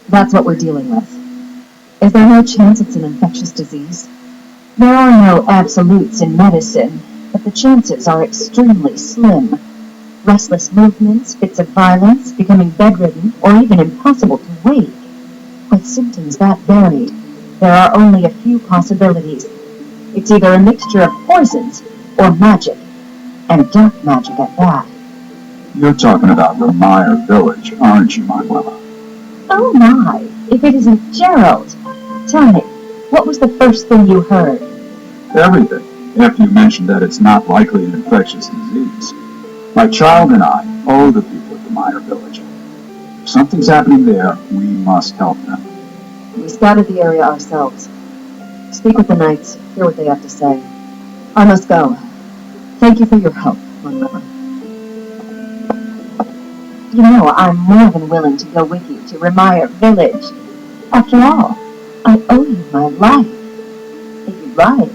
That's what we're dealing with. Is there no chance it's an infectious disease? There are no absolutes in medicine, but the chances are extremely slim. Restless movements, fits of violence, becoming bedridden, or even impossible to wake. With symptoms that varied, there are only a few possibilities. It's either a mixture of poisons or magic, and dark magic at that. You're talking about the Meyer village, aren't you, Manuela? Oh my, if it isn't Gerald! Tell me, what was the first thing you heard? Everything, after you mentioned that it's not likely an infectious disease. My child and I owe the people of the Meyer village. If something's happening there, we must help them. We scouted the area ourselves. Speak with the knights, hear what they have to say. I must go. Thank you for your help, Manuela. You know, I'm more than willing to go with you to Remire village. After all, I owe you my life. If you'd like,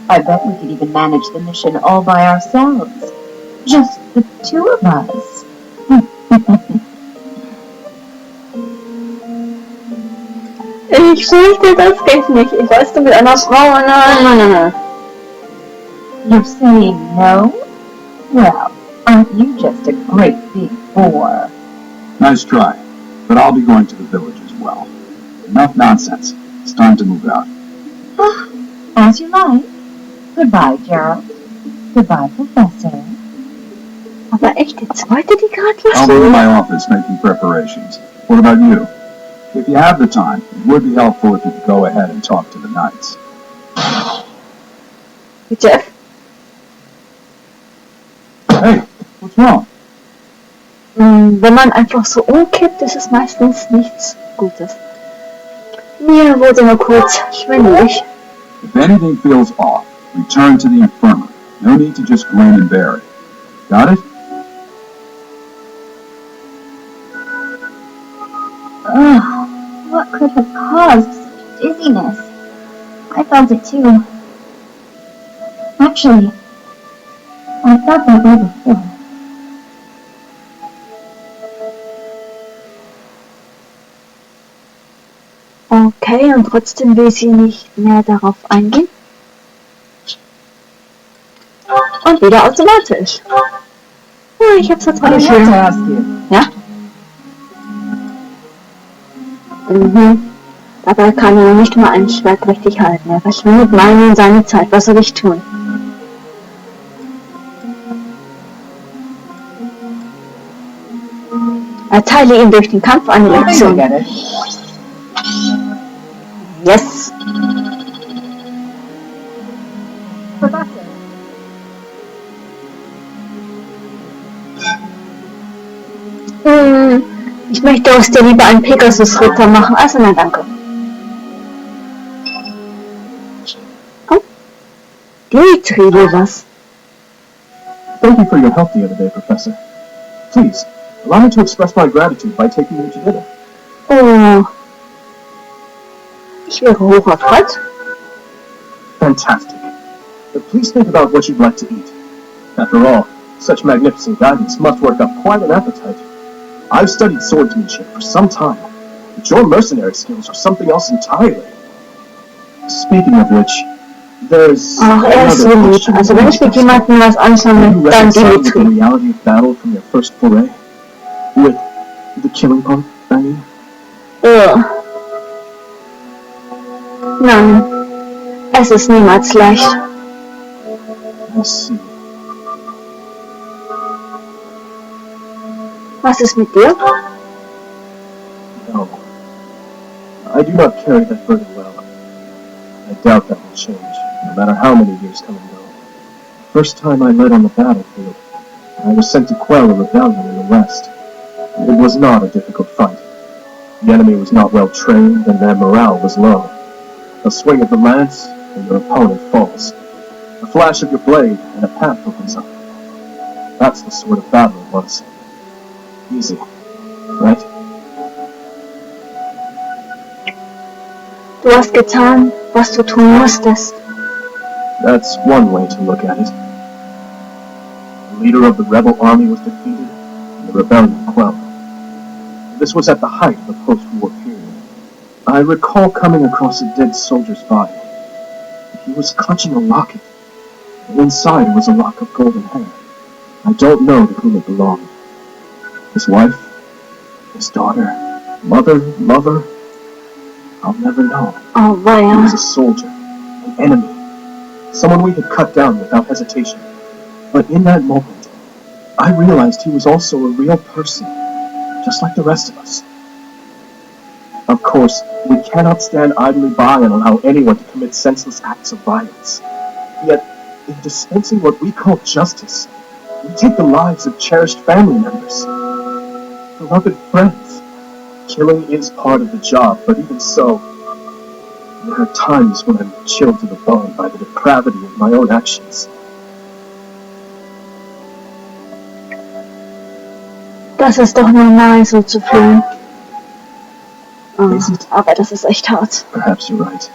I bet we could even manage the mission all by ourselves. Just the two of us. Ich fürchte, das geht nicht. Ich weiß, du mit einer Frau... Nein. You're saying no? Well, aren't you just a great big bore? Nice try, but I'll be going to the village as well. Enough nonsense. It's time to move out. As you like. Goodbye, Gerald. Goodbye, Professor. Aber echt, die zweite, die gerade I'll be in was? my office making preparations. What about you? If you have the time, it would be helpful if you could go ahead and talk to the knights. Jeff? Hey, what's wrong? Wenn man einfach so umkippt, ist es meistens nichts Gutes. Mir wurde nur kurz schwindelig. If anything feels off, return to the infirmary. No need to just grin and bear it. Got it? Ugh, what could have caused such dizziness? I felt it too. Actually, I felt that way before. Okay, und trotzdem will sie nicht mehr darauf eingehen. Und wieder automatisch. Ja, ich hab's jetzt mal I have to geschrieben. ask you. Ja? Dabei kann er nicht mal ein Schwert richtig halten. Er verschwendet meine und seine Zeit. Was soll ich tun? Erteile ihm durch den Kampf eine I Lektion. get it. Yes! Professor. Ich möchte aus dir lieber einen Pegasus-Ritter machen. Also nein, danke. Oh. Dimitri will was. Thank you for your help the other day, Professor. Please, allow me to express my gratitude by taking you to dinner. Oh. Ich wäre hoch erfreut. Fantastic. But please think about what you'd like to eat. After all, such magnificent guidance must work up quite an appetite. I've studied swordsmanship for some time, but your mercenary skills are something else entirely. Speaking of which, there's Ach, er ist so another lieb. question. Also wenn ich mit jemandem was Can anfange, you dann reconcile with the Dimitri. reality of battle from your first foray? With the killing part, I mean? Nein, es ist niemals leicht. I see. Was ist mit dir? No. I do not carry that burden well. I doubt that will change, no matter how many years come and go. The first time I led on the battlefield, I was sent to quell a rebellion in the west. It was not a difficult fight. The enemy was not well trained, and their morale was low. A swing of the lance, and your opponent falls. A flash of your blade, and a path opens up. That's the sort of battle it was. Easy, right? Du hast getan, was du tun musstest. That's one way to look at it. The leader of the rebel army was defeated, and the rebellion quelled. This was at the height of the post-war period. I recall coming across a dead soldier's body. He was clutching a locket, and inside was a lock of golden hair. I don't know to whom it belonged. His wife, his daughter, mother, lover, I'll never know. Oh, He weia. was a soldier, an enemy, someone we had cut down without hesitation. But in that moment, I realized he was also a real person, just like the rest of us. Of course, we cannot stand idly by and allow anyone to commit senseless acts of violence. Yet, in dispensing what we call justice, we take the lives of cherished family members, beloved friends. Killing is part of the job, but even so, there are times when I'm chilled to the bone by the depravity of my own actions. Das ist doch normal, so zu fühlen. Oh, Is it? aber das ist echt hart. Perhaps you're right.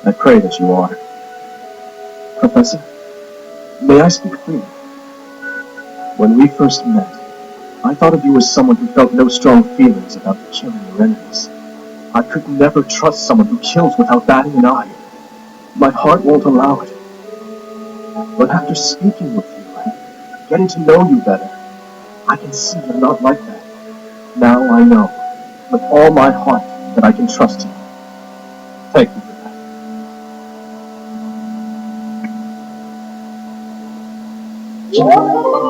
I pray that you are. Professor, may I speak freely? When we first met, I thought of you as someone who felt no strong feelings about killing your enemies. I could never trust someone who kills without batting an eye. My heart won't allow it. But after speaking with you and getting to know you better, I can see you're not like that. Now I know, with all my heart, that I can trust you. Thank you for that.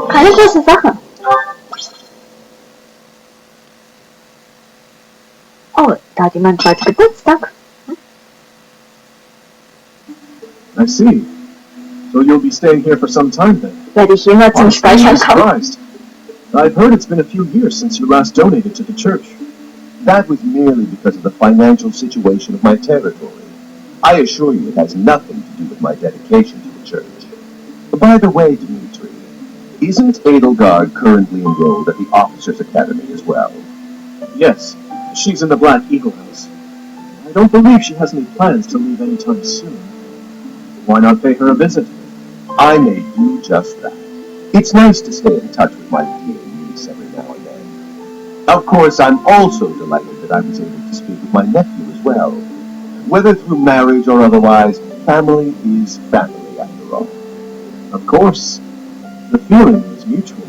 Keine große Sache. Oh, da hat jemand bald Geburtstag. I see. So you'll be staying here for some time then? Werde ich jemals zum Honestly, I'm Speichern kommen? surprised. I've heard it's been a few years since you last donated to the church. That was merely because of the financial situation of my territory. I assure you it has nothing to do with my dedication to the church. By the way, Dimitri, isn't Edelgard currently enrolled at the Officers' Academy as well? Yes, she's in the Black Eagle House. I don't believe she has any plans to leave anytime soon. Why not pay her a visit? I may do just that. It's nice to stay in touch with my dear niece every now and then. Of course, I'm also delighted that I was able to speak with my nephew as well. Whether through marriage or otherwise, family is family after all. Of course, the feeling is mutual.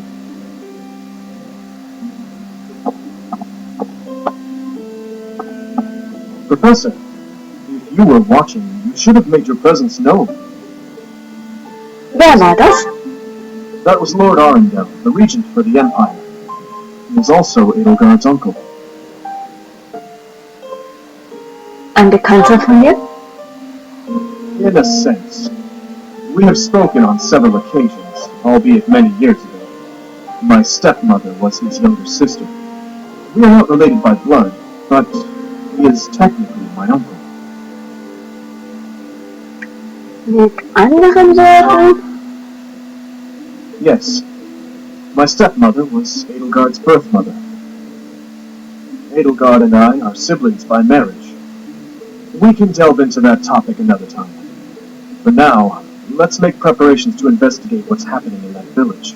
Professor, if you were watching, you should have made your presence known. Wer war das? That was Lord Arundel, the regent for the Empire. He was also Edelgard's uncle. Ein Bekannter von dir? In a sense. We have spoken on several occasions, albeit many years ago. My stepmother was his younger sister. We are not related by blood, but he is technically my uncle. Mit anderen Worten? Yes. My stepmother was Edelgard's birth mother. Edelgard and I are siblings by marriage. We can delve into that topic another time. For now, let's make preparations to investigate what's happening in that village.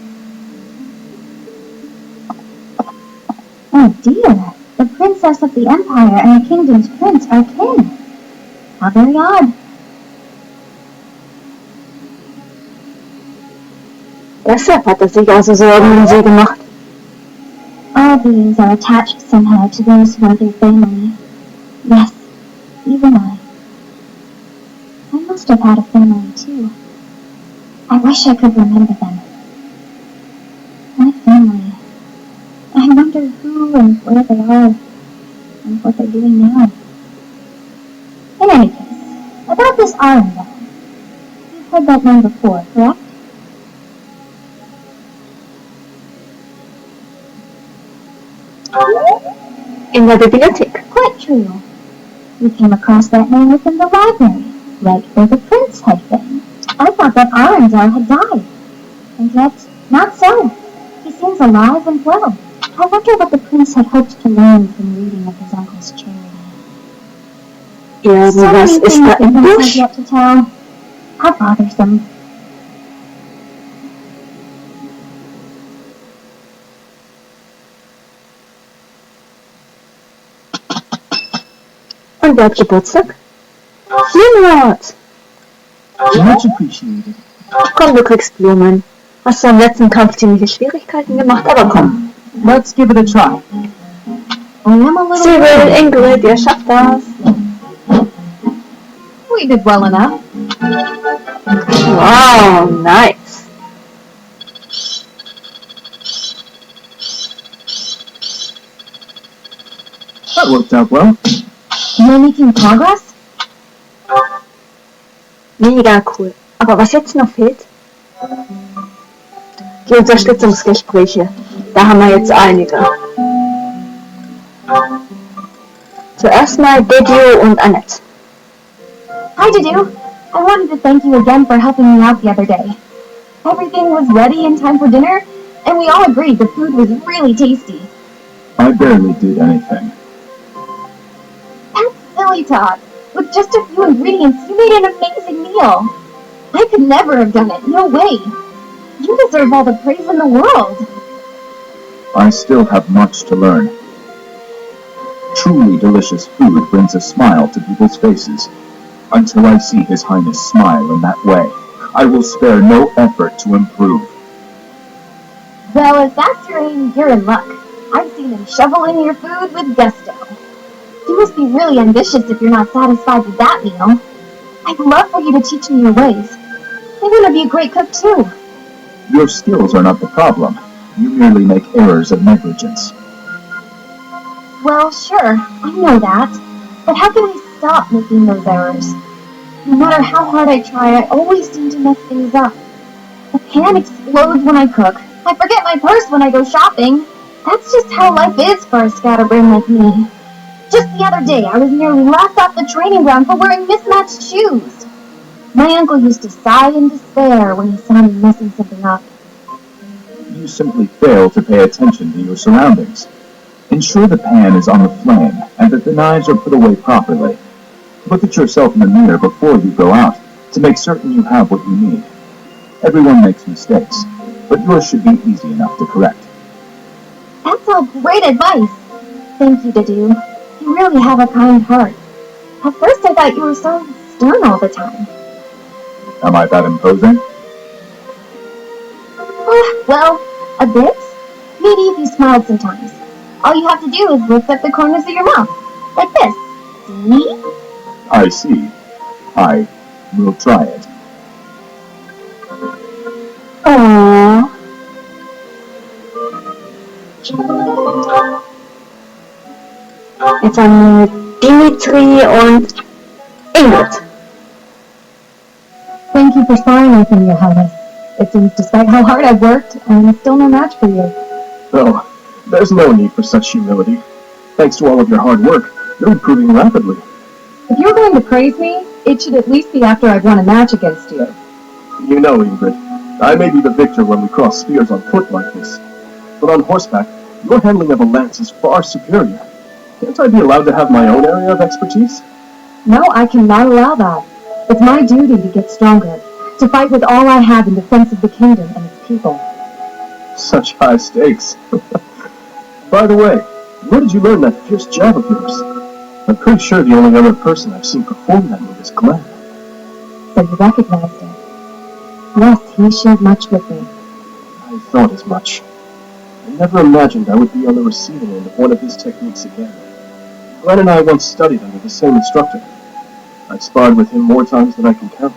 Oh dear, the princess of the Empire and the kingdom's prince are kin. How very odd. Deshalb hat er sich also Sorgen um sie gemacht. All beings are attached somehow to those who are their family. Yes, even I. I must have had a family too. I wish I could remember them. My family. I wonder who and where they are, and what they're doing now. In any case, about this Arundel. You've heard that name before, correct? In der Bibliothek. Quite true. We came across that name within the library, right where the prince had been. I thought that Arundel had died. And yet, not so. He seems alive and well. I wonder what the prince had hoped to learn from reading of his uncle's charity. So Irgendwas many ist things da the im prince has Busch. yet to tell. How bothersome. Und wer hat Geburtstag? Jemand! Much appreciated. Komm, du kriegst Blumen. Hast du am letzten Kampf ziemliche Schwierigkeiten gemacht, aber komm. Let's give it a try. I am a little... Cyril, Ingrid, ihr schafft das. We did well enough. Wow, nice. That worked out well. You're making progress? Mega cool. Aber was jetzt noch fehlt? Die Unterstützungsgespräche. Da haben wir jetzt einige. Zuerst mal Didio und Annette. Hi, Didu. I wanted to thank you again for helping me out the other day. Everything was ready in time for dinner, and we all agreed the food was really tasty. I barely did anything. That's silly talk. With just a few ingredients, you made an amazing meal. I could never have done it. No way. You deserve all the praise in the world. I still have much to learn. Truly delicious food brings a smile to people's faces. Until I see His Highness smile in that way, I will spare no effort to improve. Well, if that's your aim, you're in luck. I've seen him shovel in your food with gusto. You must be really ambitious if you're not satisfied with that meal. I'd love for you to teach me your ways. I want to be a great cook too. Your skills are not the problem. You merely make errors of negligence. Well, sure, I know that. But how can I stop making those errors? No matter how hard I try, I always seem to mess things up. The pan explodes when I cook. I forget my purse when I go shopping. That's just how life is for a scatterbrain like me. Just the other day, I was nearly laughed off the training ground for wearing mismatched shoes. My uncle used to sigh in despair when he saw me messing something up. You simply fail to pay attention to your surroundings. Ensure the pan is on the flame and that the knives are put away properly. Look at yourself in the mirror before you go out to make certain you have what you need. Everyone makes mistakes, but yours should be easy enough to correct. That's all great advice. Thank you, Didu. You really have a kind heart. At first I thought you were so stern all the time. Am I that imposing? Well, a bit. Maybe if you smiled sometimes. All you have to do is lift up the corners of your mouth. Like this. See? I see. I will try it. Aww. Jetzt haben wir Dimitri und Ingrid. Thank you for sparring with me, Your Highness. It seems despite how hard I've worked, I'm still no match for you. Oh, there's no need for such humility. Thanks to all of your hard work, you're improving rapidly. If you're going to praise me, it should at least be after I've won a match against you. You know, Ingrid, I may be the victor when we cross spears on foot like this, but on horseback, your handling of a lance is far superior. Can't I be allowed to have my own area of expertise? No, I cannot allow that. It's my duty to get stronger, to fight with all I have in defense of the kingdom and its people. Such high stakes. By the way, where did you learn that fierce jab of yours? I'm pretty sure the only other person I've seen perform that move is Glenn. So you recognized it. Yes, he shared much with me. I thought as much. I never imagined I would be on the receiving end of one of his techniques again. Glenn and I once studied under the same instructor. I've sparred with him more times than I can count.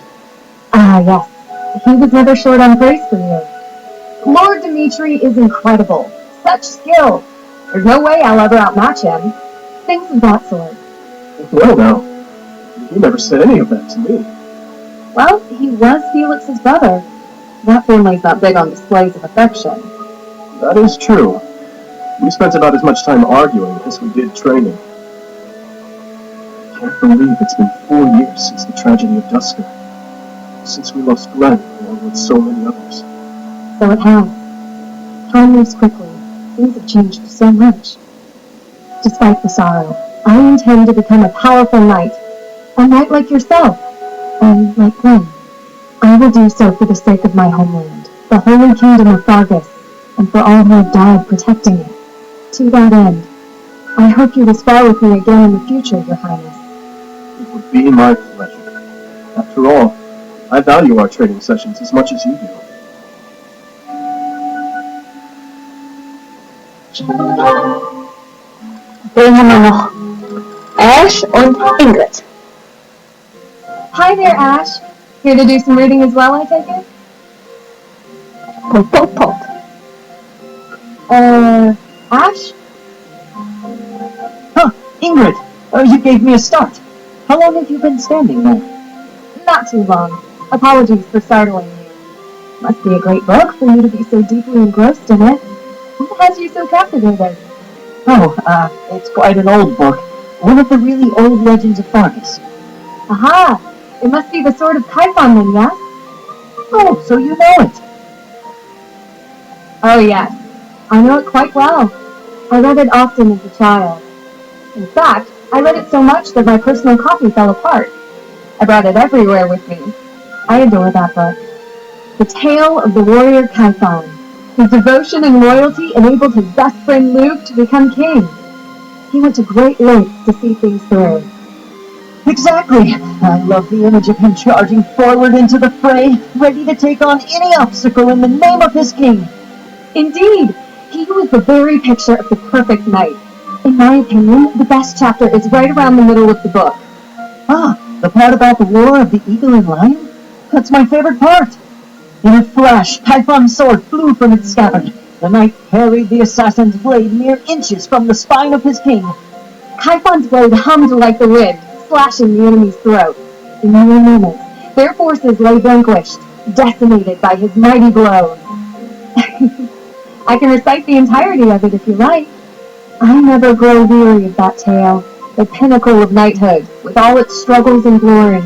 Ah, yes. He was never short on praise for you. Lord Dimitri is incredible. Such skill. There's no way I'll ever outmatch him. Things of that sort. Well now, you never said any of that to me. Well, he was Felix's brother. That family's not big on displays of affection. That is true. We spent about as much time arguing as we did training. I can't believe it's been 4 years since the tragedy of Dusker. Since we lost Glenn, along with so many others. So it has. Time moves quickly. Things have changed so much. Despite the sorrow, I intend to become a powerful knight. A knight like yourself. And like Glenn. I will do so for the sake of my homeland, the holy kingdom of Fargus, and for all who have died protecting it. To that end, I hope you will spar with me again in the future, Your Highness. would be my pleasure. After all, I value our training sessions as much as you do. Dann haben wir noch Ash und Ingrid. Hi there, Ash. Here to do some reading as well, I take it? Pop, pop, pop. Ash? Huh, Ingrid, you gave me a start. How long have you been standing there? Not too long. Apologies for startling you. Must be a great book for you to be so deeply engrossed in it. What has you so captivated? Oh, it's quite an old book. One of the really old legends of Fargus. Aha! It must be the Sword of Typhon then, yes? Oh, so you know it. Oh yes, I know it quite well. I read it often as a child. In fact, I read it so much that my personal copy fell apart. I brought it everywhere with me. I adore that book. The tale of the warrior Typhon. His devotion and loyalty enabled his best friend Luke to become king. He went to great lengths to see things through. Exactly. I love the image of him charging forward into the fray, ready to take on any obstacle in the name of his king. Indeed, he was the very picture of the perfect knight. In my opinion, the best chapter is right around the middle of the book. Ah, the part about the war of the eagle and lion? That's my favorite part. In a flash, Typhon's sword flew from its scabbard. The knight parried the assassin's blade mere inches from the spine of his king. Typhon's blade hummed like the wind, slashing the enemy's throat. In mere moments, their forces lay vanquished, decimated by his mighty blow. I can recite the entirety of it if you like. I never grow weary of that tale, the pinnacle of knighthood, with all its struggles and glory.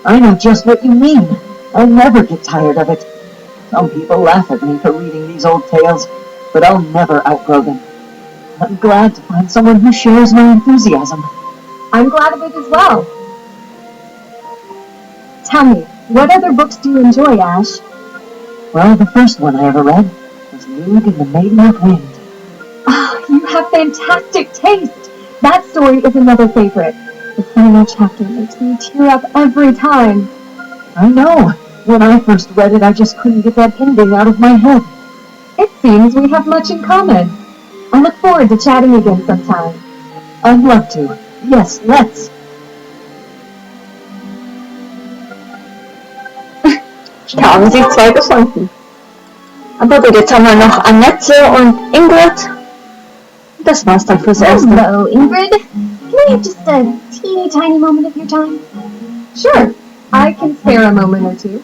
I know just what you mean. I'll never get tired of it. Some people laugh at me for reading these old tales, but I'll never outgrow them. I'm glad to find someone who shares my enthusiasm. I'm glad of it as well. Tell me, what other books do you enjoy, Ash? Well, the first one I ever read was Luke and the Maiden of Wind. Oh, you have fantastic taste. That story is another favorite. The final chapter makes me tear up every time. I know. When I first read it, I just couldn't get that ending out of my head. It seems we have much in common. I look forward to chatting again sometime. I'd love to. Yes, let's. Haben sich zwei gefunden. Aber gut, jetzt haben wir noch Annette und Ingrid. Das war's dann fürs Erste. Hello, Ingrid. Can I have just a teeny tiny moment of your time? Sure, I can spare a moment or two.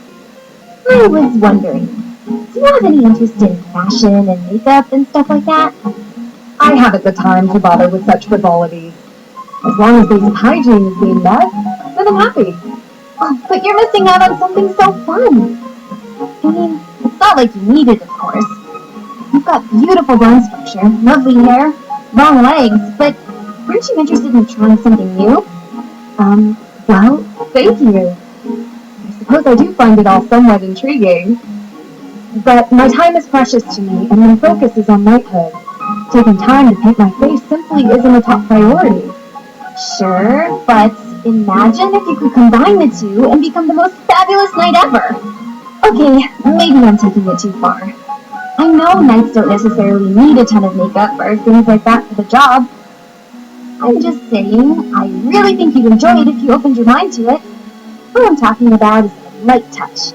I was wondering, do you have any interest in fashion and makeup and stuff like that? I haven't the time to bother with such frivolities. As long as basic hygiene is being met, then I'm happy. Oh, but you're missing out on something so fun. I mean, it's not like you need it, of course. You've got beautiful bone structure, lovely hair, long legs, but aren't you interested in trying something new? Well, thank you. I suppose I do find it all somewhat intriguing. But my time is precious to me, and my focus is on knighthood. Taking time to paint my face simply isn't a top priority. Sure, but imagine if you could combine the two and become the most fabulous knight ever. Okay, maybe I'm taking it too far. I know knights don't necessarily need a ton of makeup or things like that for the job. I'm just saying, I really think you'd enjoy it if you opened your mind to it. What I'm talking about is a light touch.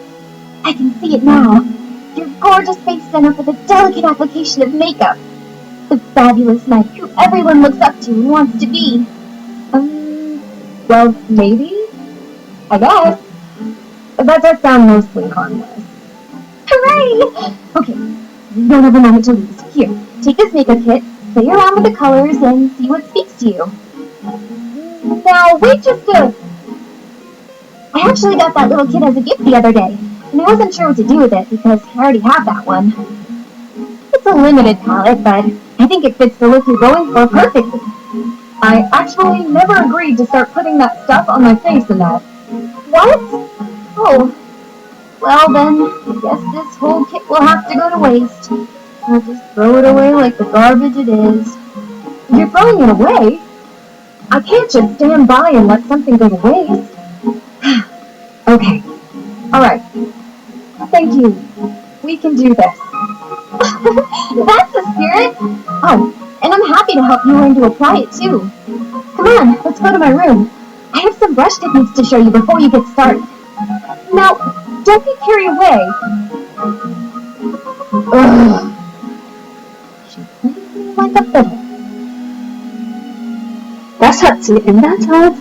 I can see it now. Your gorgeous face center for the delicate application of makeup. The fabulous knight who everyone looks up to and wants to be. Well, maybe? I guess. That does sound mostly harmless. Hooray! Okay, you don't have a moment to lose. Here, take this makeup kit, play around with the colors, and see what speaks to you. Now, wait just a... I actually got that little kit as a gift the other day, and I wasn't sure what to do with it because I already have that one. It's a limited palette, but I think it fits the look you're going for perfectly. I actually never agreed to start putting that stuff on my face and that. What? Oh. Well then, I guess this whole kit will have to go to waste. I'll just throw it away like the garbage it is. You're throwing it away? I can't just stand by and let something go to waste. Okay. Alright. Thank you. We can do this. That's the spirit! Oh, and I'm happy to help you learn to apply it too. Come on, let's go to my room. I have some brush techniques to show you before you get started. Now, don't get carried away. Ugh. She plays me like a fiddle. Das hat sie in der Tat.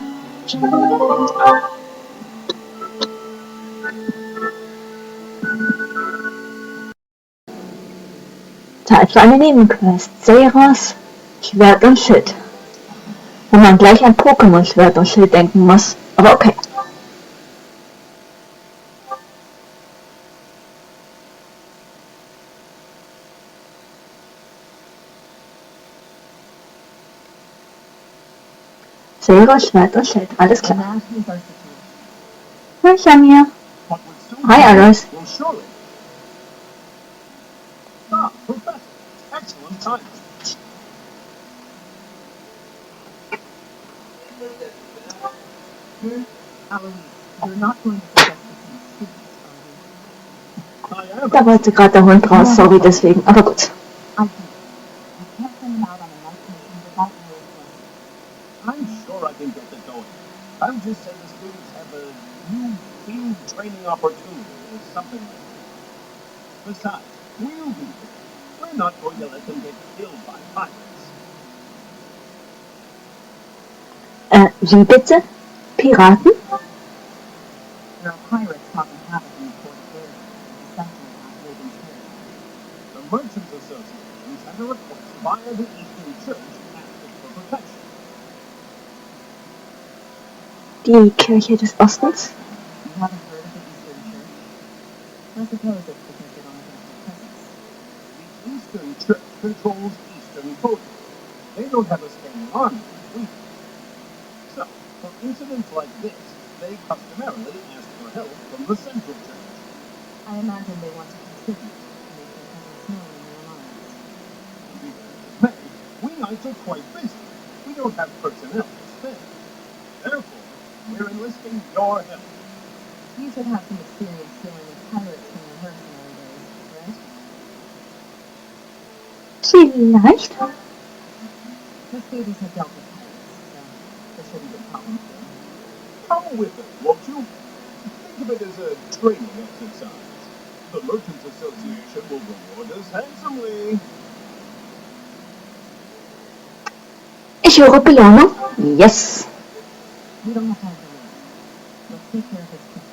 Zeit für eine Nebenquest. Seiros, Schwert und Schild. Wo man gleich an Pokémon Schwert und Schild denken muss. Aber okay. Seiros, Schwert und Schild. Alles klar. Hi, Shamir. Hi, Aros. Well, surely. Ah, Professor. Excellent timing. You're not going to forget the secrets, Da wollte gerade der Hund raus, sorry deswegen, aber gut. I do. You can't send him out on a night mission without your advice. I'm sure I can get that going. I would just say the students have a new field training opportunity or something like that. Besides, we'll be there. We're not going to let them get killed by pirates. Wie bitte? Piraten? There are pirates causing havoc in the port of Seiros, essentially not holding trade. The Merchants Association sent a request via the Eastern Church asking for protection. Die Kirche des Ostens? You haven't heard of the Eastern Church? I suppose it's because they don't have any presence. The Eastern Church controls Eastern Coast. They don't have a standing army like we do. So, for incidents like this, they customarily ask for help from the Central Church. I imagine they want to contribute to make their presence known in their alliance. To be fair to May, we knights are quite busy. We don't have personnel to spare. Therefore, we're enlisting your help. You should have some experience dealing with pirates from your mercenary days, right? Vielleicht. The students have dealt with pirates, so there shouldn't be problems there. Come with us, won't you? Think of it as a training exercise. The Merchants Association will reward us handsomely. Ich höre Belohnung. Yes. We don't have time for this. Let's take care of this quick.